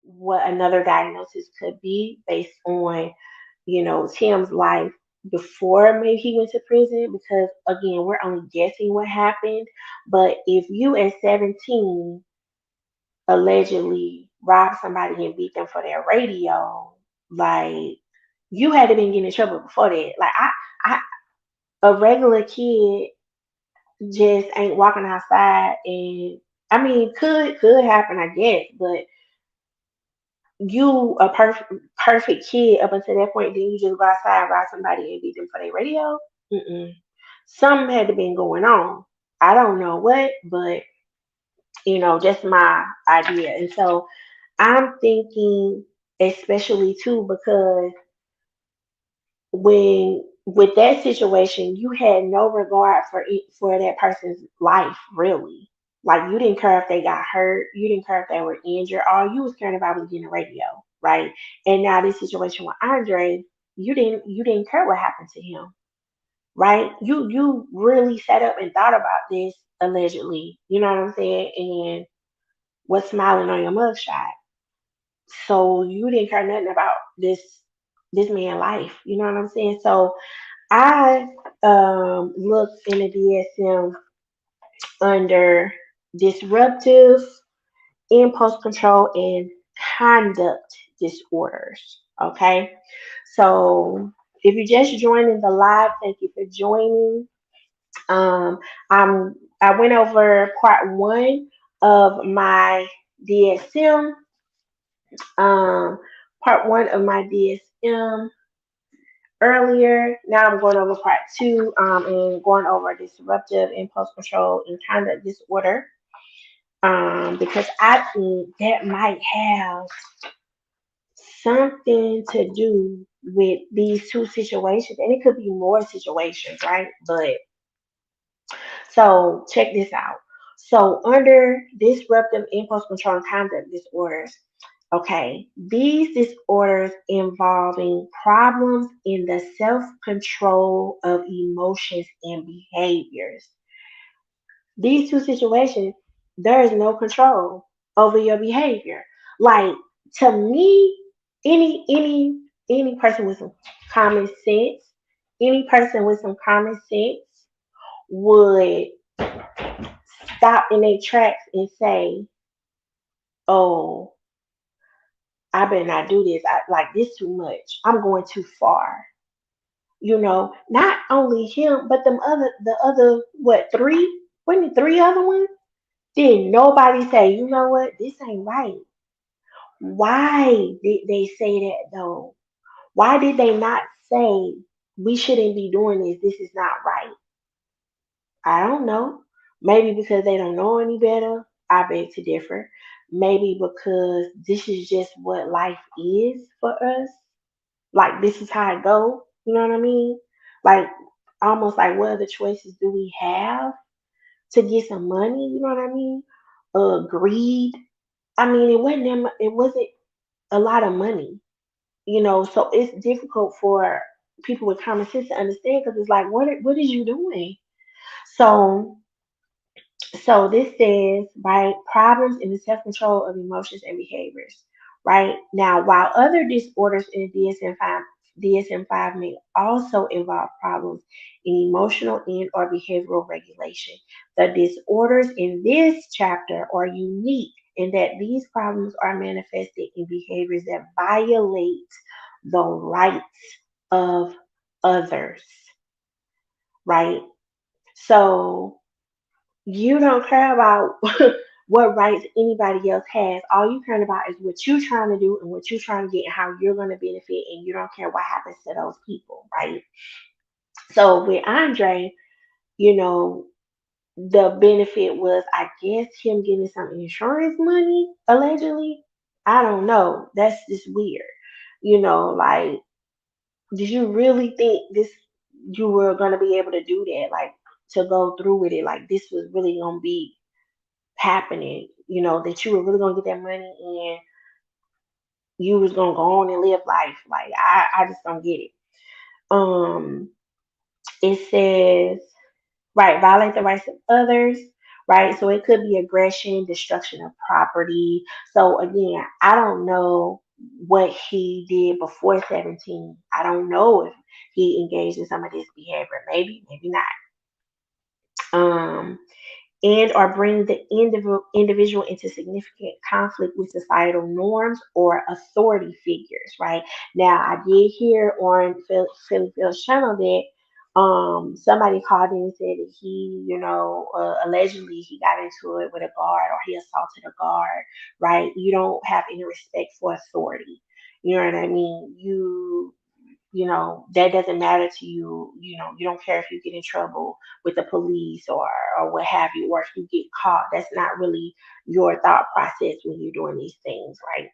what another diagnosis could be based on, Tim's life before maybe he went to prison, because again, we're only guessing what happened. But if you at 17 allegedly robbed somebody and beat them for their radio, like, you had to be getting in trouble before that. Like, I a regular kid just ain't walking outside, and I mean, could happen, I guess, but you a perfect kid up until that point, then you just go outside, rob somebody, and beat them for their radio. Mm-mm. Something had to been going on. I don't know what, but just my idea. And so I'm thinking, especially too, because when with that situation, you had no regard for that person's life, really. Like, you didn't care if they got hurt, you didn't care if they were injured. All you was caring about was getting a radio, right? And now this situation with Andre, you didn't care what happened to him, right? You really sat up and thought about this, allegedly. You know what I'm saying? And was smiling on your mugshot. So you didn't care nothing about this man's life. You know what I'm saying? So I looked in the DSM under disruptive impulse control and conduct disorders. Okay, so if you're just joining the live, thank you for joining. Um, I went over part one of my DSM. Um, part one of my DSM earlier. Now I'm going over part two, and going over disruptive impulse control and conduct disorder, because I think that might have something to do with these two situations, and it could be more situations, right? But so check this out. So under disruptive impulse control and conduct disorders, okay, these disorders involving problems in the self control of emotions and behaviors. These two situations, there is no control over your behavior. Like, to me, any person with some common sense, any person with some common sense would stop in their tracks and say, "Oh, I better not do this. I like this too much. I'm going too far." Not only him, but the other, what, three? Wasn't it three other ones? Did nobody say, you know what, this ain't right? Why did they say that though? Why did they not say we shouldn't be doing this? This is not right. I don't know. Maybe because they don't know any better. I beg to differ. Maybe because this is just what life is for us. Like, this is how it go. You know what I mean? Like, almost like, what other choices do we have to get some money? You know what I mean? Greed. I mean, it wasn't a lot of money. So it's difficult for people with common sense to understand, because it's like, what is you doing? So So this says, right, problems in the self-control of emotions and behaviors. Right now, while other disorders in DSM-5 may also involve problems in emotional and or behavioral regulation, the disorders in this chapter are unique in that these problems are manifested in behaviors that violate the rights of others. Right? So you don't care about what rights anybody else has. All you care about is what you're trying to do and what you're trying to get and how you're going to benefit, and you don't care what happens to those people, right? So with Andre, you know, the benefit was, I guess, him getting some insurance money, allegedly. I don't know. That's just weird. Like, did you really think you were going to be able to do that? Like, to go through with it? Like, this was really going to be happening, that you were really gonna get that money and you was gonna go on and live life. Like, I just don't get it. Um, it says, right, violate the rights of others, right? So it could be aggression, destruction of property. So again, I don't know what he did before 17. I don't know if he engaged in some of this behavior. Maybe, maybe not. Um, and or bring the individual into significant conflict with societal norms or authority figures, right? Now, I did hear on Philly Phil's channel that somebody called in and said that he, allegedly he got into it with a guard or he assaulted a guard, right? You don't have any respect for authority. You know what I mean? That doesn't matter to you. You don't care if you get in trouble with the police or what have you, or if you get caught. That's not really your thought process when you're doing these things, right?